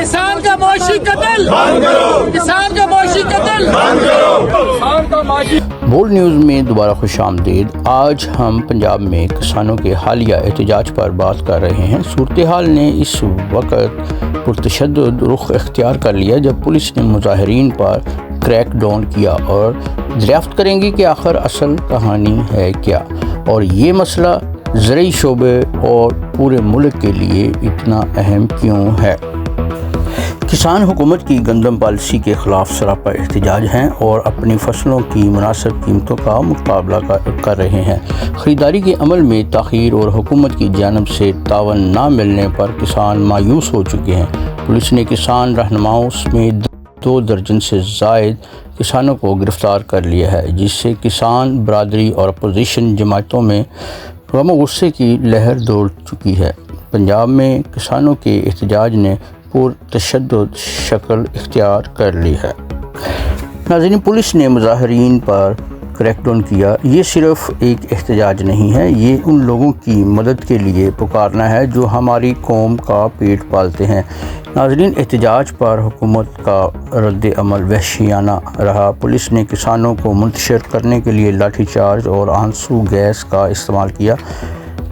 किसान का मुआशी कत्ल बंद करो, किसान का मुआशी कत्ल बंद करो, किसान का मुआशी। बोल्ड न्यूज़ में दोबारा खुश आमदीद। आज हम पंजाब में किसानों के हालिया एहतजाज पर बात कर रहे हैं। सूरत हाल ने इस वक्त पुरतशद्दुद रुख इख्तियार कर लिया जब पुलिस ने मुजाहिरीन पर क्रैक डाउन किया, और दरियाफ्त करेंगे कि आखिर असल कहानी है क्या और ये मसला ज़रूरी शोबे और पूरे मुल्क के लिए इतना अहम क्यों है। किसान हुकूमत की गंदम पॉलिसी के ख़िलाफ़ सरापा एहतजाज हैं और अपनी फसलों की मुनासिब कीमतों का मुकाबला कर रहे हैं। ख़रीदारी के अमल में ताख़ीर और हुकूमत की जानिब से तावन ना मिलने पर किसान मायूस हो चुके हैं। पुलिस ने किसान रहनुमाओं में 2 दर्जन से ज़ायद किसानों को गिरफ़्तार कर लिया है, जिससे किसान बरादरी और अपोजिशन जमातों में गम और गुस्से की लहर दौड़ चुकी है। पंजाब में किसानों के एहतजाज ने पुरतशद्दुद शक्ल इख्तियार कर ली है। नाज़रीन, पुलिस ने मुजाहिरीन पर क्रैकडाउन किया। ये सिर्फ एक एहतजाज नहीं है, ये उन लोगों की मदद के लिए पुकारना है जो हमारी कौम का पेट पालते हैं। नाज़रीन, एहतजाज पर हुकूमत का रद्द अमल वहशियाना रहा। पुलिस ने किसानों को मुंतशिर करने के लिए लाठीचार्ज और आंसू गैस का इस्तेमाल किया।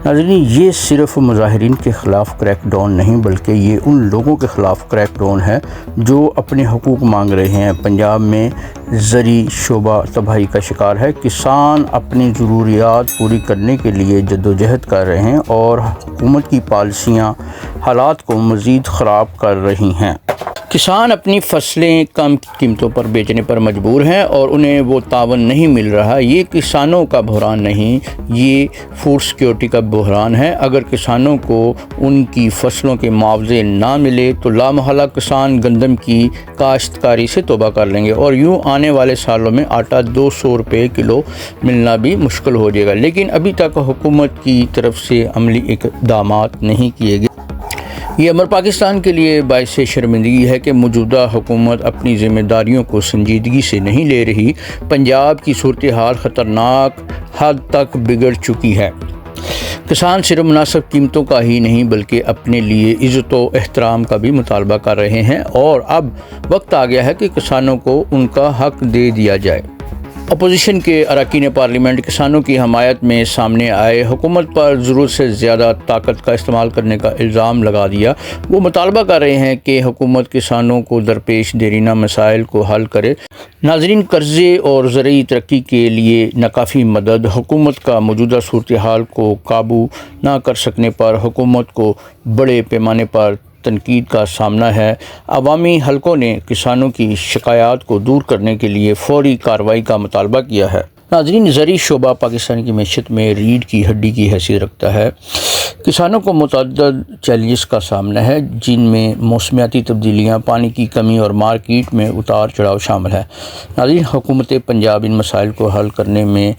नाज़रीन, ये सिर्फ मुजाहिरीन के ख़िलाफ़ क्रैकडाउन नहीं बल्कि ये उन लोगों के ख़िलाफ़ क्रैकडाउन है जो अपने हुकूक मांग रहे हैं। पंजाब में ज़री शोबा तबाही का शिकार है। किसान अपनी ज़रूरियात पूरी करने के लिए जद्दोजहद कर रहे हैं और हुकूमत की पॉलिसियाँ हालात को मज़ीद ख़राब कर रही हैं। किसान अपनी फसलें कम कीमतों पर बेचने पर मजबूर हैं और उन्हें वो तावन नहीं मिल रहा। ये किसानों का बहरान नहीं, ये फूड सिक्योरिटी का बहरान है। अगर किसानों को उनकी फसलों के मुआवजे ना मिले तो लामहला किसान गंदम की काश्तकारी से तौबा कर लेंगे और यूँ आने वाले सालों में आटा 200 रुपये किलो मिलना भी मुश्किल हो जाएगा। लेकिन अभी तक हुकूमत की तरफ से अमली इक़दामात नहीं किए गए। ये अमर पाकिस्तान के लिए बाइस शर्मिंदगी है कि मौजूदा हुकूमत अपनी ज़िम्मेदारियों को संजीदगी से नहीं ले रही। पंजाब की सूरत हाल ख़तरनाक हद तक बिगड़ चुकी है। किसान सिर्फ मुनासिब कीमतों का ही नहीं बल्कि अपने लिए इज़्ज़त व एहतराम का भी मुतालबा कर रहे हैं और अब वक्त आ गया है कि किसानों को उनका हक़ दे दिया जाए। अपोजिशन के अरकान पार्लियामेंट किसानों की हमायत में सामने आए। हुकूमत पर ज़रूरत से ज़्यादा ताकत का इस्तेमाल करने का इल्ज़ाम लगा दिया। वो मुतालबा कर रहे हैं कि हुकूमत किसानों को दरपेश देरीना मसाइल को हल करे। नाज़रीन, कर्ज़े और ज़रूरी तरक्की के लिए नाकाफ़ी मदद, हुकूमत का मौजूदा सूरत हाल को काबू ना कर सकने पर हुकूमत को बड़े पैमाने पर तनकीद का सामना है। अवामी हलकों ने किसानों की शिकायत को दूर करने के लिए फौरी कार्रवाई का मुतालबा किया है। नाज़रीन, ज़री शोबा पाकिस्तान की मैशत में रीढ़ की हड्डी की हैसियत रखता है। किसानों को मुतअद्दिद चैलेंजेस का सामना है जिनमें मौसमियाती तब्दीलियाँ, पानी की कमी और मार्केट में उतार चढ़ाव शामिल है। नाज़रीन, हुकूमत पंजाब इन मसाइल को हल करने में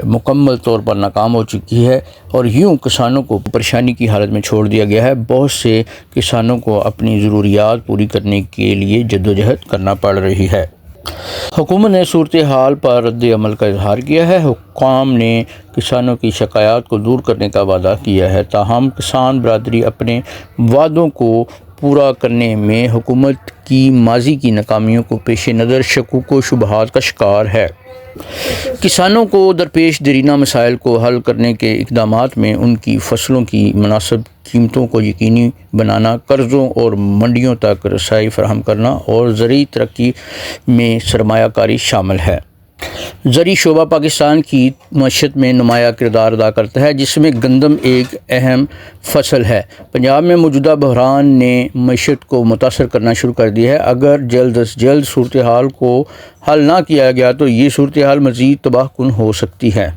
मुकम्मल तौर पर नाकाम हो चुकी है और यूँ किसानों को परेशानी की हालत में छोड़ दिया गया है। बहुत से किसानों को अपनी ज़रूरियात पूरी करने के लिए जद्दोजहद करना पड़ रही है। हुकूमत ने सूरत हाल पर रद्द अमल का इजहार किया है। हुक्काम ने किसानों की शिकायत को दूर करने का वादा किया है, ताहम किसान बरादरी अपने वादों को पूरा करने में हुकूमत की माजी की नाकामियों को पेश नज़र शकूक व शुबहात का शिकार है। किसानों को दरपेश देरीना मसाइल को हल करने के इक़दामात में उनकी फसलों की मुनासिब कीमतों को यकीनी बनाना, कर्ज़ों और मंडियों तक रसाई फराहम करना और ज़रूरी तरक्की में सरमायाकारी शामिल है। ज़री शोबा पाकिस्तान की मईशत में नुमाया किरदार अदा करता है जिसमें गंदम एक अहम फसल है। पंजाब में मौजूदा बहरान ने मईशत को मुतासर करना शुरू कर दिया है। अगर जल्द अज जल्द सूरत हाल को हल ना किया गया तो ये सूरत हाल मज़ीद तबाहकुन हो सकती है।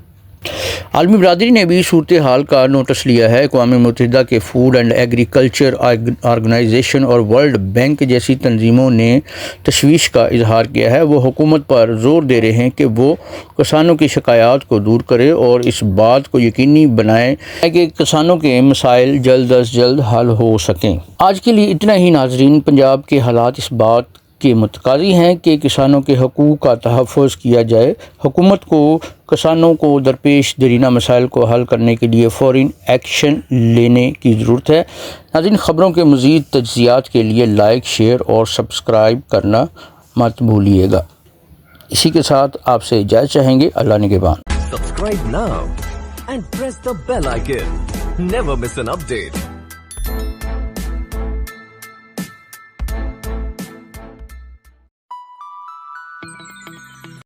आलमी बरादरी ने भी सूरत हाल का नोटिस लिया है। अक़वाम मुत्तहिदा के फूड एंड एग्रीकल्चर ऑर्गेनाइजेशन और वर्ल्ड बैंक जैसी तंजीमों ने तशवीश का इजहार किया है। वो हुकूमत पर ज़ोर दे रहे हैं कि वो किसानों की शिकायत को दूर करे और इस बात को यकीनी बनाए कि किसानों के मसाइल जल्द अज जल्द हल हो सकें। आज के लिए इतना ही नाज़रीन। पंजाब के हालात इस बात کے متقاضی ہیں کہ کسانوں کے حقوق کا تحفظ کیا جائے۔ حکومت کو کسانوں کو درپیش دیرینہ مسائل کو حل کرنے کے لیے فوری ایکشن لینے کی ضرورت ہے۔ ناظرین، خبروں کے مزید تجزیات کے لیے لائک، شیئر اور سبسکرائب کرنا مت بھولیے گا۔ اسی کے ساتھ آپ سے اجازت چاہیں گے۔ اللہ نگہبان۔ Subscribe now and press the bell icon. Never miss an update.